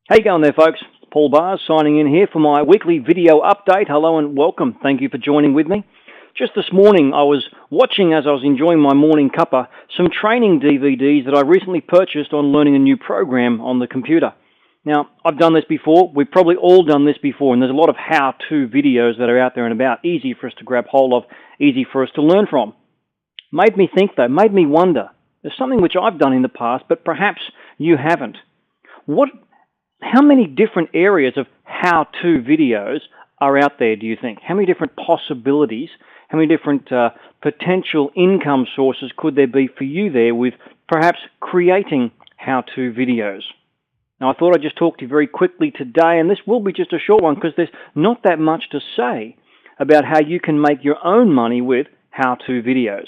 How you going there, folks? Paul Bars signing in here for my weekly video update. Hello and welcome. Thank you for joining with me. Just this morning, I was watching, as I was enjoying my morning cuppa, some training DVDs that I recently purchased on learning a new program on the computer. Now, I've done this before. We've probably all done this before, and there's a lot of how-to videos that are out there and about, easy for us to grab hold of, easy for us to learn from. Made me think, though, made me wonder. There's something which I've done in the past, but perhaps you haven't. How many different areas of how-to videos are out there, do you think? How many different possibilities, how many different potential income sources could there be for you there with perhaps creating how-to videos? Now, I thought I'd just talk to you very quickly today, and this will be just a short one because there's not that much to say about how you can make your own money with how-to videos.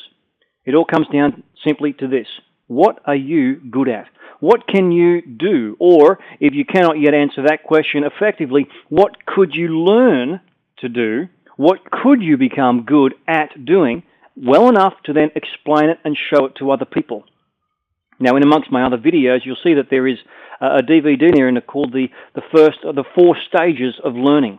It all comes down simply to this. What are you good at? What can you do? Or, if you cannot yet answer that question effectively, what could you learn to do? What could you become good at doing well enough to then explain it and show it to other people? Now, in amongst my other videos, you'll see that there is a DVD there called the first of the 4 stages of learning.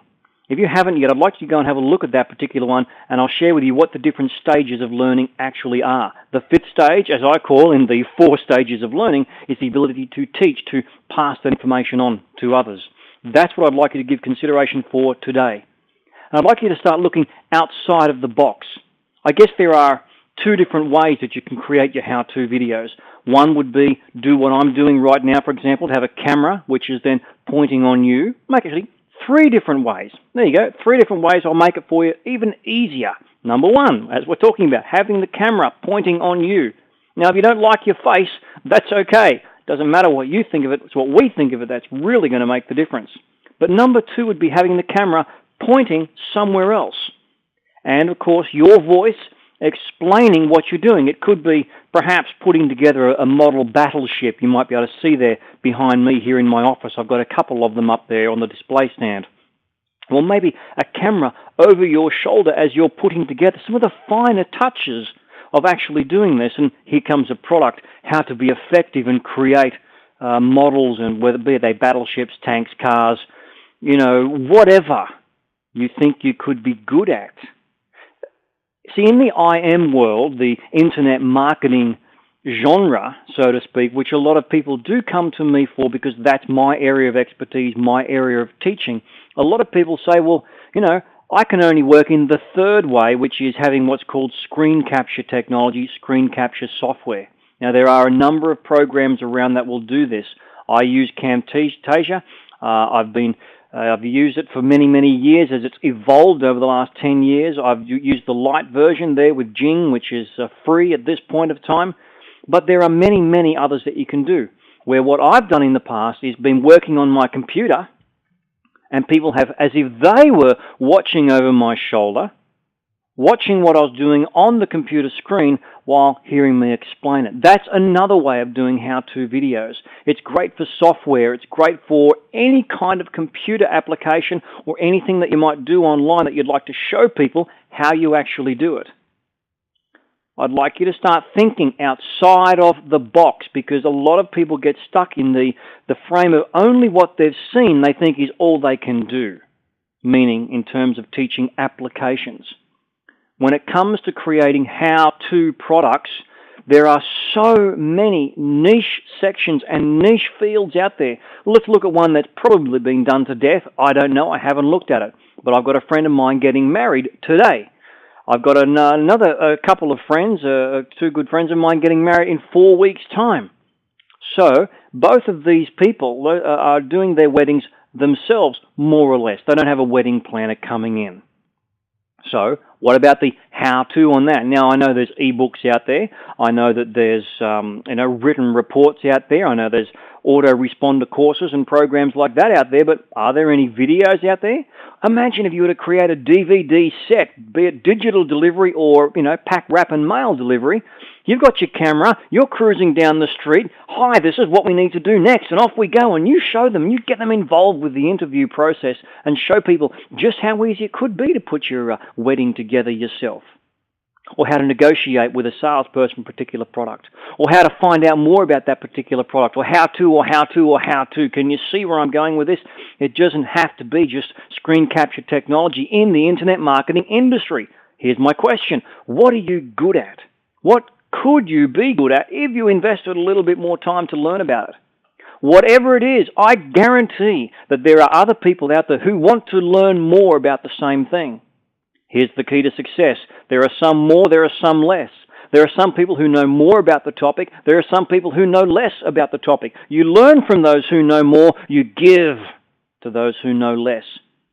If you haven't yet, I'd like you to go and have a look at that particular one, and I'll share with you what the different stages of learning actually are. The 5th stage, as I call in the 4 stages of learning, is the ability to teach, to pass that information on to others. That's what I'd like you to give consideration for today. And I'd like you to start looking outside of the box. I guess there are 2 different ways that you can create your how-to videos. One would be do what I'm doing right now, for example, to have a camera which is then pointing on you. Actually, 3 different ways. There you go. 3 different ways. I'll make it for you even easier. Number 1, as we're talking about, having the camera pointing on you. Now, if you don't like your face, that's okay. Doesn't matter what you think of it. It's what we think of it that's really going to make the difference. But number 2 would be having the camera pointing somewhere else. And, of course, your voice explaining what you're doing. It could be perhaps putting together a model battleship. You might be able to see there behind me here in my office. I've got a couple of them up there on the display stand. Or maybe a camera over your shoulder as you're putting together some of the finer touches of actually doing this. And here comes a product, how to be effective and create models, and whether be they battleships, tanks, cars, whatever you think you could be good at. See, in the IM world, the internet marketing genre, so to speak, which a lot of people do come to me for because that's my area of expertise, my area of teaching, a lot of people say, well, I can only work in the 3rd way, which is having what's called screen capture technology, screen capture software. Now, there are a number of programs around that will do this. I use Camtasia. I've used it for many, many years as it's evolved over the last 10 years. I've used the light version there with Jing, which is free at this point of time. But there are many, many others that you can do, where what I've done in the past is been working on my computer, and people have, as if they were watching over my shoulder, watching what I was doing on the computer screen while hearing me explain it. That's another way of doing how-to videos. It's great for software. It's great for any kind of computer application or anything that you might do online that you'd like to show people how you actually do it. I'd like you to start thinking outside of the box, because a lot of people get stuck in the frame of only what they've seen they think is all they can do, meaning in terms of teaching applications. When it comes to creating how-to products, there are so many niche sections and niche fields out there. Let's look at one that's probably been done to death. I don't know. I haven't looked at it. But I've got a friend of mine getting married today. I've got a couple of friends, 2 good friends of mine getting married in 4 weeks' time. So both of these people are doing their weddings themselves, more or less. They don't have a wedding planner coming in. So what about the how-to on that? Now, I know there's ebooks out there. I know that there's written reports out there. I know there's autoresponder courses and programs like that out there, but are there any videos out there? Imagine if you were to create a DVD set, be it digital delivery or, pack, wrap, and mail delivery. You've got your camera, you're cruising down the street. Hi, this is what we need to do next, and off we go. And you show them, you get them involved with the interview process and show people just how easy it could be to put your wedding together yourself. or how to negotiate with a salesperson for a particular product, or how to find out more about that particular product, or how to. Can you see where I'm going with this? It doesn't have to be just screen capture technology in the internet marketing industry. Here's my question. What are you good at? What could you be good at if you invested a little bit more time to learn about it? Whatever it is, I guarantee that there are other people out there who want to learn more about the same thing. Here's the key to success. There are some more, there are some less. There are some people who know more about the topic. There are some people who know less about the topic. You learn from those who know more. You give to those who know less.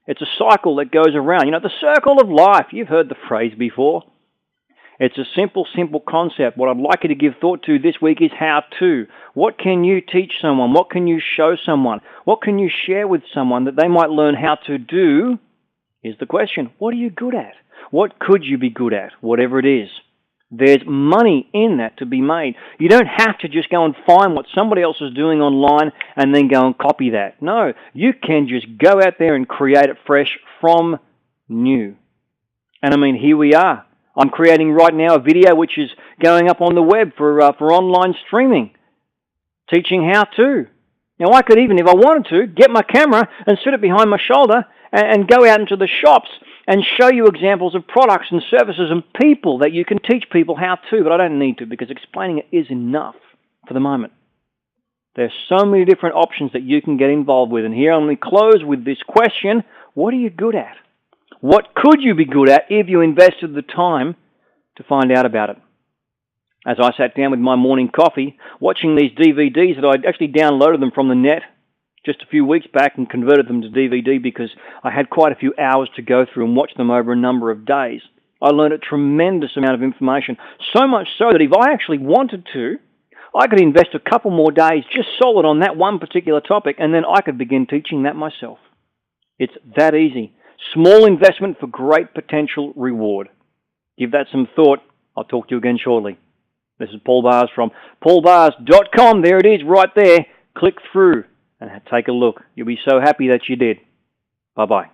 It's a cycle that goes around. You know, the circle of life. You've heard the phrase before. It's a simple concept. What I'd like you to give thought to this week is how to. What can you teach someone? What can you show someone? What can you share with someone that they might learn how to do? Here's the question. What are you good at? What could you be good at? Whatever it is. There's money in that to be made. You don't have to just go and find what somebody else is doing online and then go and copy that. No, you can just go out there and create it fresh from new. And I mean, here we are. I'm creating right now a video which is going up on the web for online streaming, teaching how to. Now, I could even, if I wanted to, get my camera and sit it behind my shoulder and go out into the shops and show you examples of products and services and people that you can teach people how to, but I don't need to because explaining it is enough for the moment. There's so many different options that you can get involved with, and here I'm going to close with this question. What are you good at? What could you be good at if you invested the time to find out about it? As I sat down with my morning coffee, watching these DVDs that I'd actually downloaded them from the net just a few weeks back and converted them to DVD because I had quite a few hours to go through and watch them over a number of days. I learned a tremendous amount of information, so much so that if I actually wanted to, I could invest a couple more days just solid on that one particular topic, and then I could begin teaching that myself. It's that easy. Small investment for great potential reward. Give that some thought. I'll talk to you again shortly. This is Paul Bars from paulbars.com. There it is right there. Click through and take a look. You'll be so happy that you did. Bye-bye.